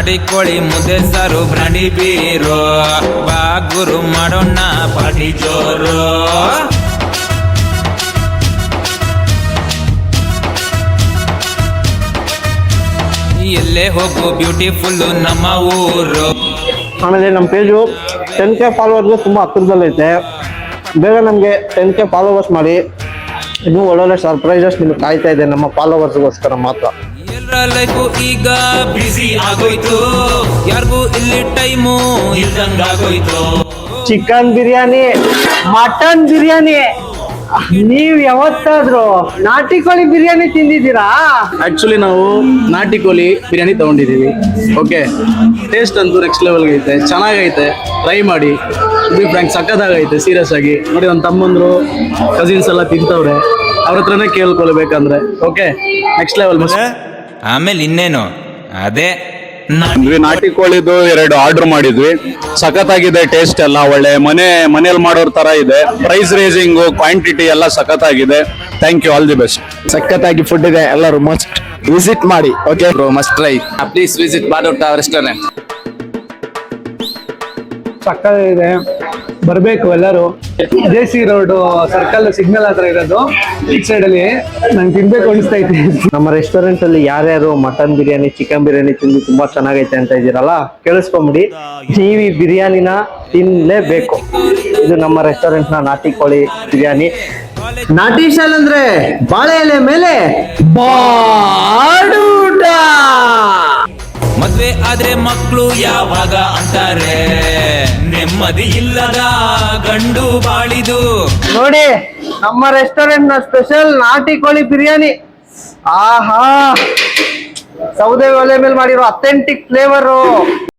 ನಾಡಿ ಕೋಳಿ ಮುದ್ದೆ ಸಾರು ಬ್ರಾಂಡಿ ಬೀರು ಬಾ ಗುರು ಮಾಡೋಣ ಪಾರ್ಟಿ ಜೋರು. ಎಲ್ಲೇ ಹೋಗು ಬ್ಯೂಟಿಫುಲ್ ನಮ್ಮ ಊರು. ಆಮೇಲೆ ನಮ್ಮ ಪೇಜು 10K ಫಾಲೋವರ್ಗೆ ತುಂಬ ಹತ್ತಿರದಲ್ಲೈತೆ. ಬೇಗ ನಮಗೆ 10K ಫಾಲೋವರ್ಸ್ ಮಾಡಿ. ಇನ್ನೂ ಒಳ್ಳೊಳ್ಳೆ ಸರ್ಪ್ರೈಸಸ್ ನಿಮ್ಗೆ ಕಾಯ್ತಾ ಇದೆ ನಮ್ಮ ಫಾಲೋವರ್ಸ್ಗೋಸ್ಕರ ಮಾತ್ರ. ಎಲ್ಲರ ಲೈಫು ಈಗ ಬಿಸಿ ಆಗೋಯ್ತು, ಯಾರಿಗೂ ಇಲ್ಲಿ ಟೈಮು ಇಲ್ದಂಗಾಗೋಯ್ತು. ಚಿಕನ್ ಬಿರಿಯಾನಿ, ಮಟನ್ ಬಿರಿಯಾನಿ, ನೀವ್ ಯಾವತ್ತಾದ್ರೂ ನಾಟಿ ಕೋಳಿ ಬಿರಿಯಾನಿ ತಿಂದಿದ್ದೀರಾ? ಆಕ್ಚುಲಿ ನಾವು ನಾಟಿ ಕೋಳಿ ಬಿರಿಯಾನಿ ತಗೊಂಡಿದ್ದೀವಿ. ಓಕೆ, ಟೇಸ್ಟ್ ಅಂತೂ ನೆಕ್ಸ್ಟ್ ಲೆವೆಲ್ಗೆ ಐತೆ, ಚೆನ್ನಾಗೈತೆ, ಟ್ರೈ ಮಾಡಿ. ಇದು ಫ್ರ್ಯಾಂಕ್ ಸಕ್ಕತ್ತಾಗೈತೆ. ಸೀರಿಯಸ್ ಆಗಿ ನೋಡಿ, ನನ್ನ ತಮ್ಮಂದ್ರು ಕಸಿನ್ಸ್ ಎಲ್ಲ ತಿಂತವ್ರೆ, ಅವ್ರ ಹತ್ರನೇ ಕೇಳ್ಕೊಳ್ಬೇಕಂದ್ರೆ. Okay, next level. ಆಮೇಲೆ ಇನ್ನೇನು ಅದೇ ನಾಟಿ ಕೋಳಿದು 2 ಆರ್ಡರ್ ಮಾಡಿದ್ವಿ. ಸಖತ್ತಾಗಿದೆ, ಟೇಸ್ಟ್ ಎಲ್ಲ ಒಳ್ಳೆ ಮನೇಲಿ ಮಾಡೋರ್ ತರ ಇದೆ. ಪ್ರೈಸ್ ರೇಸಿಂಗ್, ಕ್ವಾಂಟಿಟಿ ಎಲ್ಲ ಸಖತ್ತಾಗಿದೆ. Thank you, all the best. ಸಖತ್ತಾಗಿ ಫುಡ್ ಇದೆ, ಎಲ್ಲರೂ ಮಸ್ಟ್ ವಿಸಿಟ್ ಮಾಡಿ. Okay bro, must try. Please visit Badoota restaurant. ಸಕ್ಕತ್ತಾಗಿದೆ, ಬರಬೇಕು ಎಲ್ಲರೂ. ಜೆ.ಸಿ. ರೋಡ್ ಸರ್ಕಲ್ ಸಿಗ್ನಲ್ ಹತ್ರ ಇರೋದು, ಈ ಸೈಡ್ ಅಲ್ಲಿ ನಂಗೆ ತಿನ್ಬೇಕು ಅನಿಸ್ತೈತೆ. ನಮ್ಮ ರೆಸ್ಟೋರೆಂಟ್ ಅಲ್ಲಿ ಯಾರ್ಯಾರು ಮಟನ್ ಬಿರಿಯಾನಿ, ಚಿಕನ್ ಬಿರಿಯಾನಿ ತಿಂದು ತುಂಬಾ ಚೆನ್ನಾಗೈತೆ ಅಂತ ಇದ್ದೀರಲ್ಲ, ಕೇಳಿಸ್ಕೊಂಬಿಡಿ. ನೀವು ಈ ಬಿರಿಯಾನಿನ ತಿನ್ಲೇಬೇಕು. ಇದು ನಮ್ಮ ರೆಸ್ಟೋರೆಂಟ್ ನ ನಾಟಿ ಕೋಳಿ ಬಿರಿಯಾನಿ. ನಾಟಿ ಶಾಲ್ ಅಂದ್ರೆ ಬಾಳೆ ಎಲೆ ಮೇಲೆ ಬಾಡೂಟ. ಮದ್ವೆ ಆದ್ರೆ ಮಕ್ಕಳು ಯಾವಾಗ ಅಂತಾರೆ, ನೆಮ್ಮದಿ ಇಲ್ಲದ ಗಂಡು ಬಾಳಿದು. ನೋಡಿ, ನಮ್ಮ ರೆಸ್ಟೋರೆಂಟ್ ನ ಸ್ಪೆಷಲ್ ನಾಟಿ ಕೋಳಿ ಬಿರಿಯಾನಿ. ಆಹಾ, ಸೌದೆ ಒಲೆ ಮೇಲೆ ಮಾಡಿರೋ ಅಥೆಂಟಿಕ್ ಫ್ಲೇವರು.